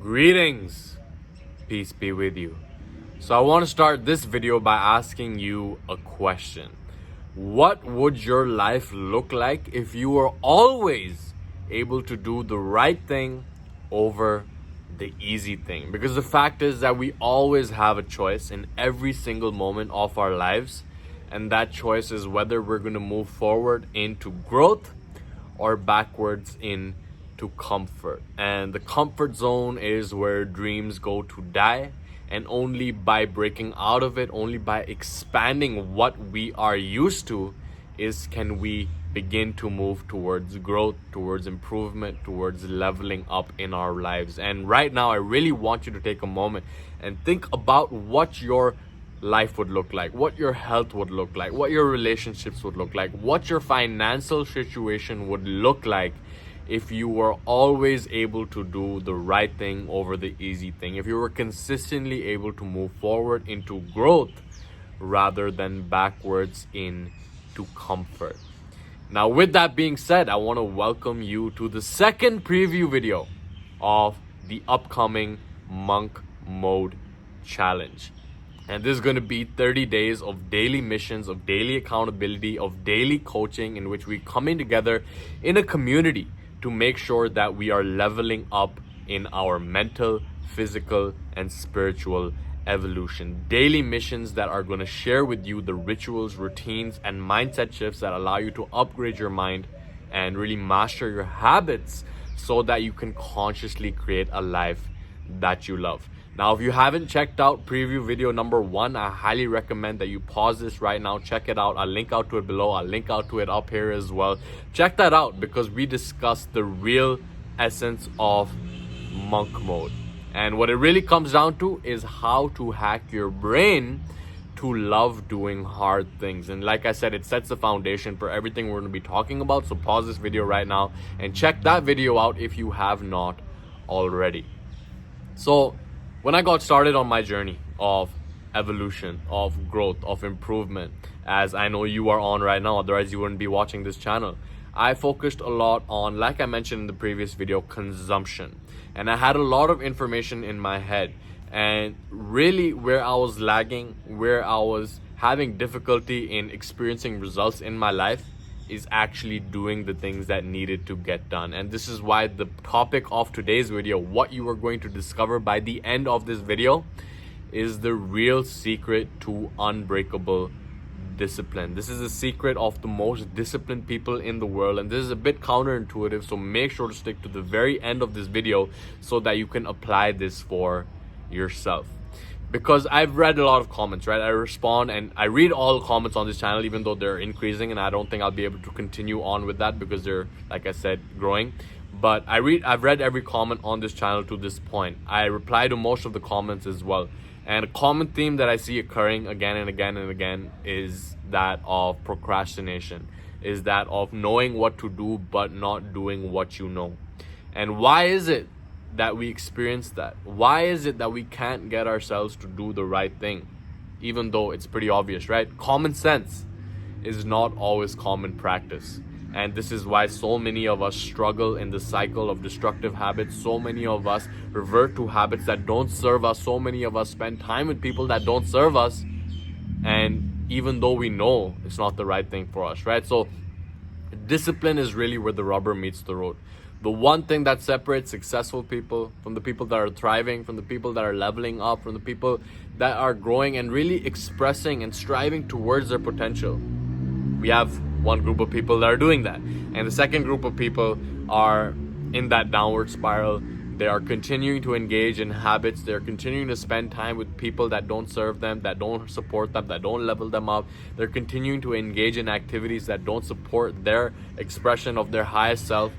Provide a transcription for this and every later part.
Greetings, peace be with you. So I want to start this video by asking you a question. What would your life look like if you were always able to do the right thing over the easy thing? Because the fact is that we always have a choice in every single moment of our lives, and that choice is whether we're going to move forward into growth or backwards into comfort. And the comfort zone is where dreams go to die, and only by breaking out of it, only by expanding what we are used to, can we begin to move towards growth, towards improvement, towards leveling up in our lives. And right now I really want you to take a moment and think about what your life would look like, what your health would look like, what your relationships would look like, what your financial situation would look like if you were always able to do the right thing over the easy thing, if you were consistently able to move forward into growth rather than backwards into comfort. Now, with that being said, I want to welcome you to the second preview video of the upcoming Monk Mode Challenge. And this is going to be 30 days of daily missions, of daily accountability, of daily coaching, in which we coming together in a community to make sure that we are leveling up in our mental, physical, and spiritual evolution. Daily missions that are going to share with you the rituals, routines, and mindset shifts that allow you to upgrade your mind and really master your habits so that you can consciously create a life that you love. Now, if you haven't checked out preview video number 1, I highly recommend that you pause this right now, check it out. I'll link out to it below. I'll link out to it up here as well. Check that out because we discuss the real essence of monk mode. And what it really comes down to is how to hack your brain to love doing hard things. And like I said, it sets the foundation for everything we're going to be talking about. So pause this video right now and check that video out if you have not already. So when I got started on my journey of evolution, of growth, of improvement, as I know you are on right now, otherwise you wouldn't be watching this channel, I focused a lot on, like I mentioned in the previous video, consumption. And I had a lot of information in my head. And really where I was lagging, where I was having difficulty in experiencing results in my life, is actually doing the things that needed to get done. And this is why the topic of today's video, what you are going to discover by the end of this video, is the real secret to unbreakable discipline. This is the secret of the most disciplined people in the world, and this is a bit counterintuitive, so make sure to stick to the very end of this video so that you can apply this for yourself. Because I've read a lot of comments, right? I respond and I read all comments on this channel, even though they're increasing, and I don't think I'll be able to continue on with that because they're, like I said, growing. But I've read every comment on this channel to this point. I reply to most of the comments as well. And a common theme that I see occurring again and again and again is that of procrastination, is that of knowing what to do but not doing what you know. And why is it that we experience that? Why is it that we can't get ourselves to do the right thing, even though it's pretty obvious, right? Common sense is not always common practice. And this is why so many of us struggle in the cycle of destructive habits. So many of us revert to habits that don't serve us. So many of us spend time with people that don't serve us. And even though we know it's not the right thing for us, right? So discipline is really where the rubber meets the road. The one thing that separates successful people from the people that are thriving, from the people that are leveling up, from the people that are growing and really expressing and striving towards their potential. We have one group of people that are doing that. And the second group of people are in that downward spiral. They are continuing to engage in habits. They're continuing to spend time with people that don't serve them, that don't support them, that don't level them up. They're continuing to engage in activities that don't support their expression of their highest self.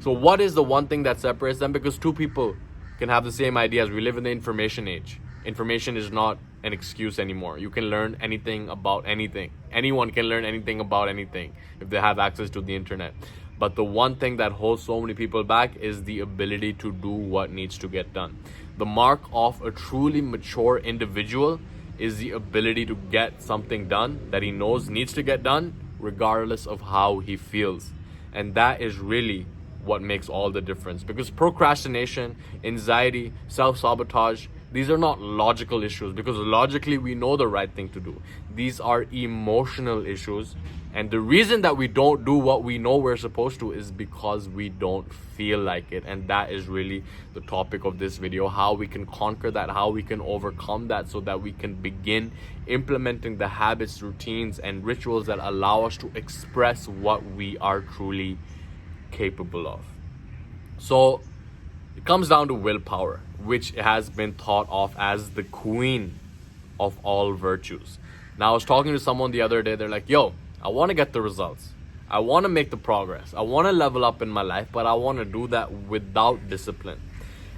So what is the one thing that separates them? Because two people can have the same ideas. We live in the information age. Information is not an excuse anymore. You can learn anything about anything. Anyone can learn anything about anything if they have access to the internet. But the one thing that holds so many people back is the ability to do what needs to get done. The mark of a truly mature individual is the ability to get something done that he knows needs to get done, regardless of how he feels. And that is really what makes all the difference. Because procrastination, anxiety, self-sabotage, these are not logical issues, because logically we know the right thing to do. These are emotional issues. And the reason that we don't do what we know we're supposed to is because we don't feel like it. And that is really the topic of this video, how we can conquer that, how we can overcome that, so that we can begin implementing the habits, routines, and rituals that allow us to express what we are truly capable of. So it comes down to willpower, which has been thought of as the queen of all virtues. Now, I was talking to someone the other day. They're like, yo, I want to get the results. I want to make the progress. I want to level up in my life, but I want to do that without discipline.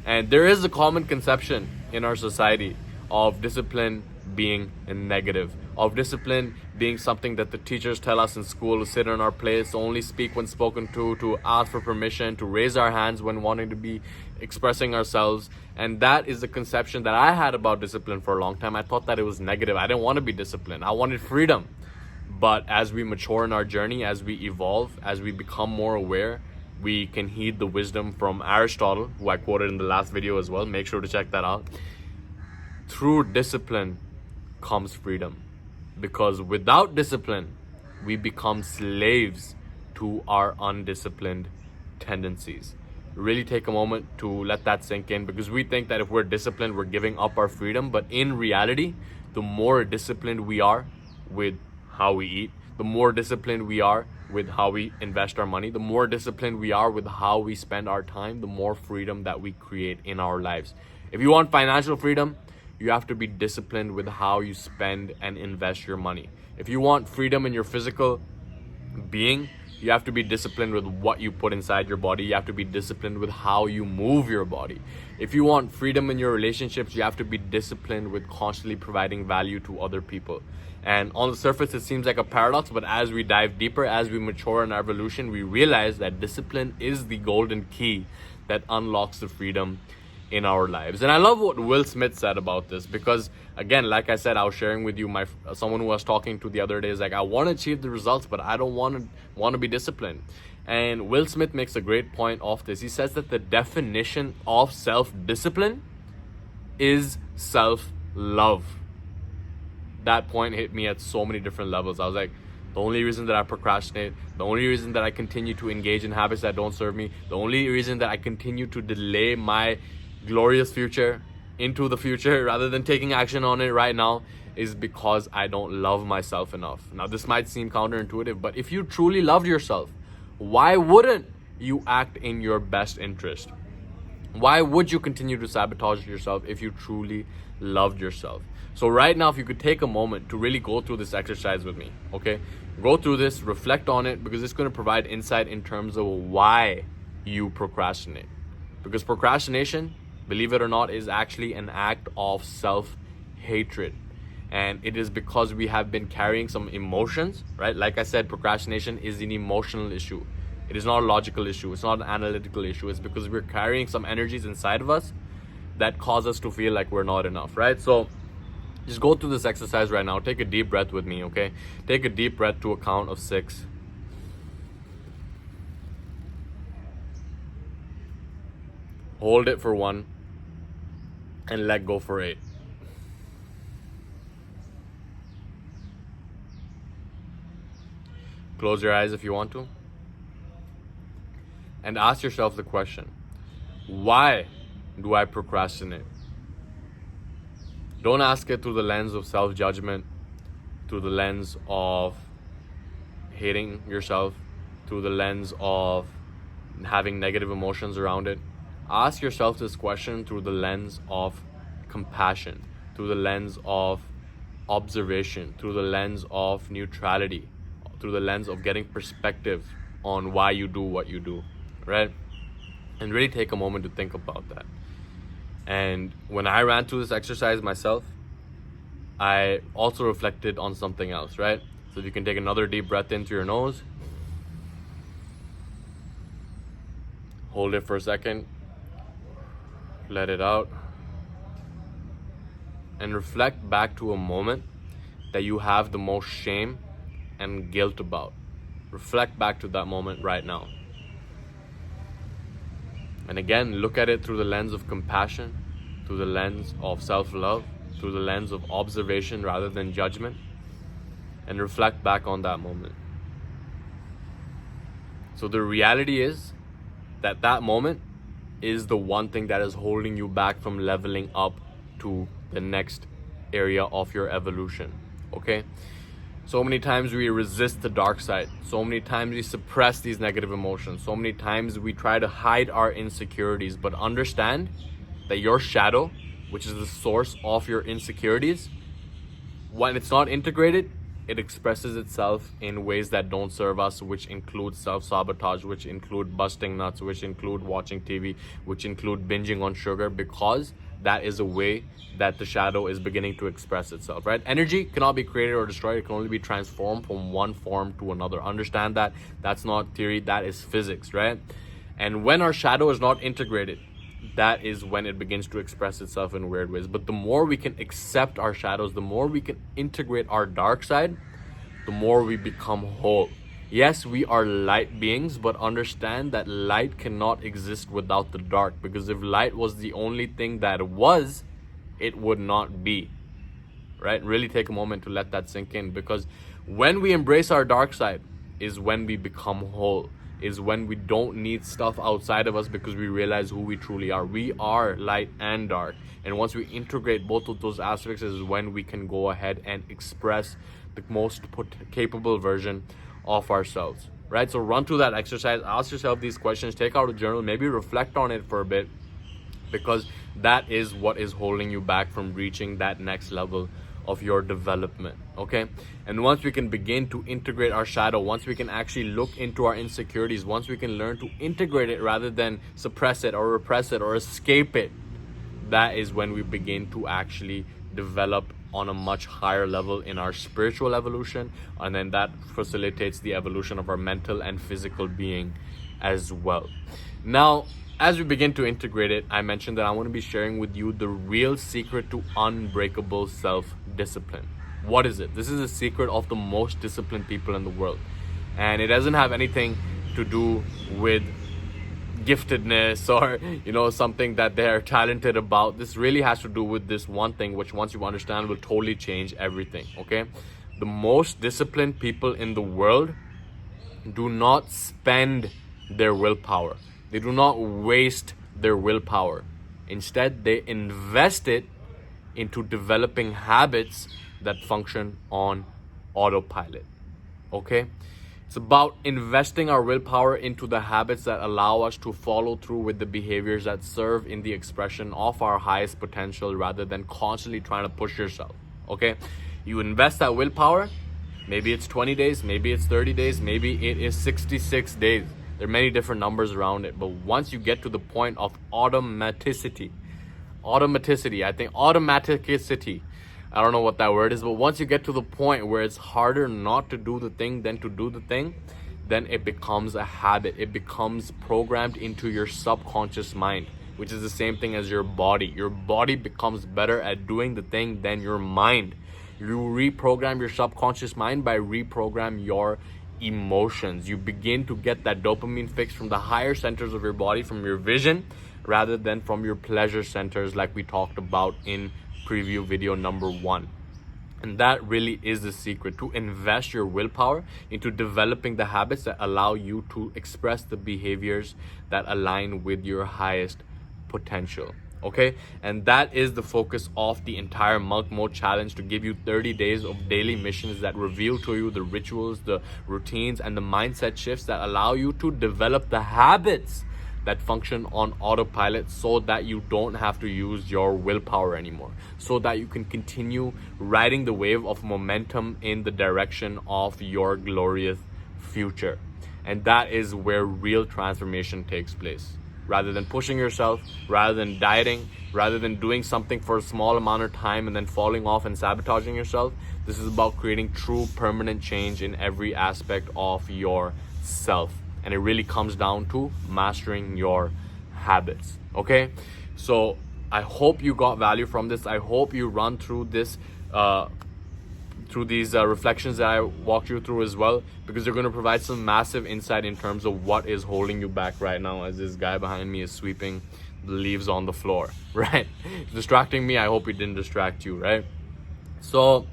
And there is a common conception in our society of discipline being a negative, of discipline being something that the teachers tell us in school to sit in our place, to only speak when spoken to ask for permission, to raise our hands when wanting to be expressing ourselves. And that is the conception that I had about discipline for a long time. I thought that it was negative. I didn't want to be disciplined. I wanted freedom. But as we mature in our journey, as we evolve, as we become more aware, we can heed the wisdom from Aristotle, who I quoted in the last video as well. Make sure to check that out. Through discipline comes freedom. Because without discipline, we become slaves to our undisciplined tendencies. Really take a moment to let that sink in, because we think that if we're disciplined, we're giving up our freedom. But in reality, the more disciplined we are with how we eat, the more disciplined we are with how we invest our money, the more disciplined we are with how we spend our time, the more freedom that we create in our lives. If you want financial freedom, you have to be disciplined with how you spend and invest your money. If you want freedom in your physical being, you have to be disciplined with what you put inside your body. You have to be disciplined with how you move your body. If you want freedom in your relationships, you have to be disciplined with constantly providing value to other people. And on the surface, it seems like a paradox, but as we dive deeper, as we mature in our evolution, we realize that discipline is the golden key that unlocks the freedom in our lives. And I love what Will Smith said about this, because again, like I said, I was sharing with you someone who I was talking to the other day is like, I want to achieve the results, but I don't want to be disciplined. And Will Smith makes a great point of this. He says that the definition of self-discipline is self-love. That point hit me at so many different levels. I was like, the only reason that I procrastinate, the only reason that I continue to engage in habits that don't serve me, the only reason that I continue to delay my glorious future into the future rather than taking action on it right now, is because I don't love myself enough. Now, this might seem counterintuitive, but if you truly loved yourself, why wouldn't you act in your best interest? Why would you continue to sabotage yourself if you truly loved yourself? So right now, if you could take a moment to really go through this exercise with me, okay? Go through this, reflect on it, because it's going to provide insight in terms of why you procrastinate. Because procrastination, believe it or not, is actually an act of self-hatred. And it is because we have been carrying some emotions, right? Like I said, procrastination is an emotional issue. It is not a logical issue. It's not an analytical issue. It's because we're carrying some energies inside of us that cause us to feel like we're not enough, right? So just go through this exercise right now. Take a deep breath with me, okay? Take a deep breath to a count of 6. Hold it for 1. And let go for 8. Close your eyes if you want to. And ask yourself the question, why do I procrastinate? Don't ask it through the lens of self-judgment, through the lens of hating yourself, through the lens of having negative emotions around it. Ask yourself this question through the lens of compassion, through the lens of observation, through the lens of neutrality, through the lens of getting perspective on why you do what you do, right? And really take a moment to think about that. And when I ran through this exercise myself, I also reflected on something else, right? So if you can take another deep breath in through your nose, hold it for a second, let it out, and reflect back to a moment that you have the most shame and guilt about. Reflect back to that moment right now. And again, look at it through the lens of compassion, through the lens of self-love, through the lens of observation rather than judgment, and reflect back on that moment. So the reality is that that moment is the one thing that is holding you back from leveling up to the next area of your evolution, okay? So many times we resist the dark side. So many times we suppress these negative emotions. So many times we try to hide our insecurities. But understand that your shadow, which is the source of your insecurities, when it's not integrated, it expresses itself in ways that don't serve us, which include self-sabotage, which include busting nuts, which include watching TV, which include binging on sugar, because that is a way that the shadow is beginning to express itself, right? Energy cannot be created or destroyed. It can only be transformed from one form to another. Understand that. That's not theory. That is physics, right? And when our shadow is not integrated, that is when it begins to express itself in weird ways. But the more we can accept our shadows, the more we can integrate our dark side, the more we become whole. Yes, we are light beings, but understand that light cannot exist without the dark, because if light was the only thing that was, it would not be, right? Really take a moment to let that sink in, because when we embrace our dark side is when we become whole, is when we don't need stuff outside of us, because we realize who we truly are. We are light and dark, and once we integrate both of those aspects is when we can go ahead and express the most capable version of ourselves, right? So run through that exercise, ask yourself these questions, take out a journal, maybe reflect on it for a bit, because that is what is holding you back from reaching that next level of your development, okay? And once we can begin to integrate our shadow, once we can actually look into our insecurities, once we can learn to integrate it rather than suppress it or repress it or escape it, that is when we begin to actually develop on a much higher level in our spiritual evolution, and then that facilitates the evolution of our mental and physical being as well. Now, as we begin to integrate it, I mentioned that I want to be sharing with you the real secret to unbreakable self-discipline. What is it? This is the secret of the most disciplined people in the world, and it doesn't have anything to do with giftedness or something that they're talented about. This really has to do with this one thing, which once you understand will totally change everything, okay? The most disciplined people in the world do not spend their willpower. They do not waste their willpower. Instead, they invest it into developing habits that function on autopilot, okay? It's about investing our willpower into the habits that allow us to follow through with the behaviors that serve in the expression of our highest potential, rather than constantly trying to push yourself, okay? You invest that willpower, maybe it's 20 days, maybe it's 30 days, maybe it is 66 days. There are many different numbers around it, but once you get to the point of automaticity, I don't know what that word is, but once you get to the point where it's harder not to do the thing than to do the thing, then it becomes a habit. It becomes programmed into your subconscious mind, which is the same thing as your body. Your body becomes better at doing the thing than your mind. You reprogram your subconscious mind by reprogram your emotions. You begin to get that dopamine fix from the higher centers of your body, from your vision, rather than from your pleasure centers, like we talked about in preview video number 1. And that really is the secret, to invest your willpower into developing the habits that allow you to express the behaviors that align with your highest potential, okay? And that is the focus of the entire Monk Mode Challenge, to give you 30 days of daily missions that reveal to you the rituals, the routines, and the mindset shifts that allow you to develop the habits that function on autopilot, so that you don't have to use your willpower anymore, so that you can continue riding the wave of momentum in the direction of your glorious future. And that is where real transformation takes place. Rather than pushing yourself, rather than dieting, rather than doing something for a small amount of time and then falling off and sabotaging yourself, this is about creating true permanent change in every aspect of yourself. And it really comes down to mastering your habits, okay? So I hope you got value from this. I hope you run through this through these reflections that I walked you through as well, because they're going to provide some massive insight in terms of what is holding you back right now, as this guy behind me is sweeping the leaves on the floor, right? Distracting me. I hope it didn't distract you, right? So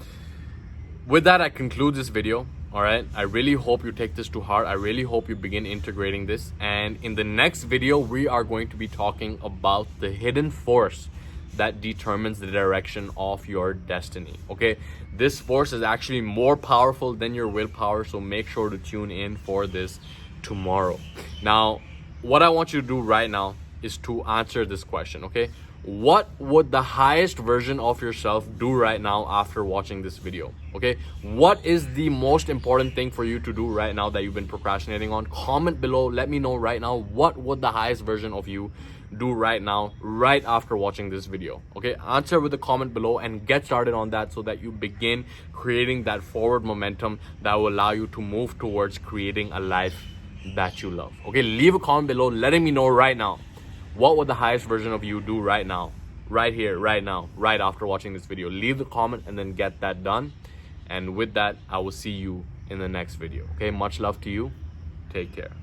with that, I conclude this video. All right, I really hope you take this to heart. I really hope you begin integrating this. And in the next video, we are going to be talking about the hidden force that determines the direction of your destiny. Okay, this force is actually more powerful than your willpower, so make sure to tune in for this tomorrow. Now, what I want you to do right now is to answer this question. Okay, what would the highest version of yourself do right now after watching this video? Okay, what is the most important thing for you to do right now that you've been procrastinating on? Comment below, let me know right now, what would the highest version of you do right now, right after watching this video? Okay, answer with a comment below and get started on that, so that you begin creating that forward momentum that will allow you to move towards creating a life that you love. Okay, leave a comment below letting me know right now, what would the highest version of you do right now, right here, right now, right after watching this video? Leave the comment and then get that done. And with that, I will see you in the next video. Okay, much love to you. Take care.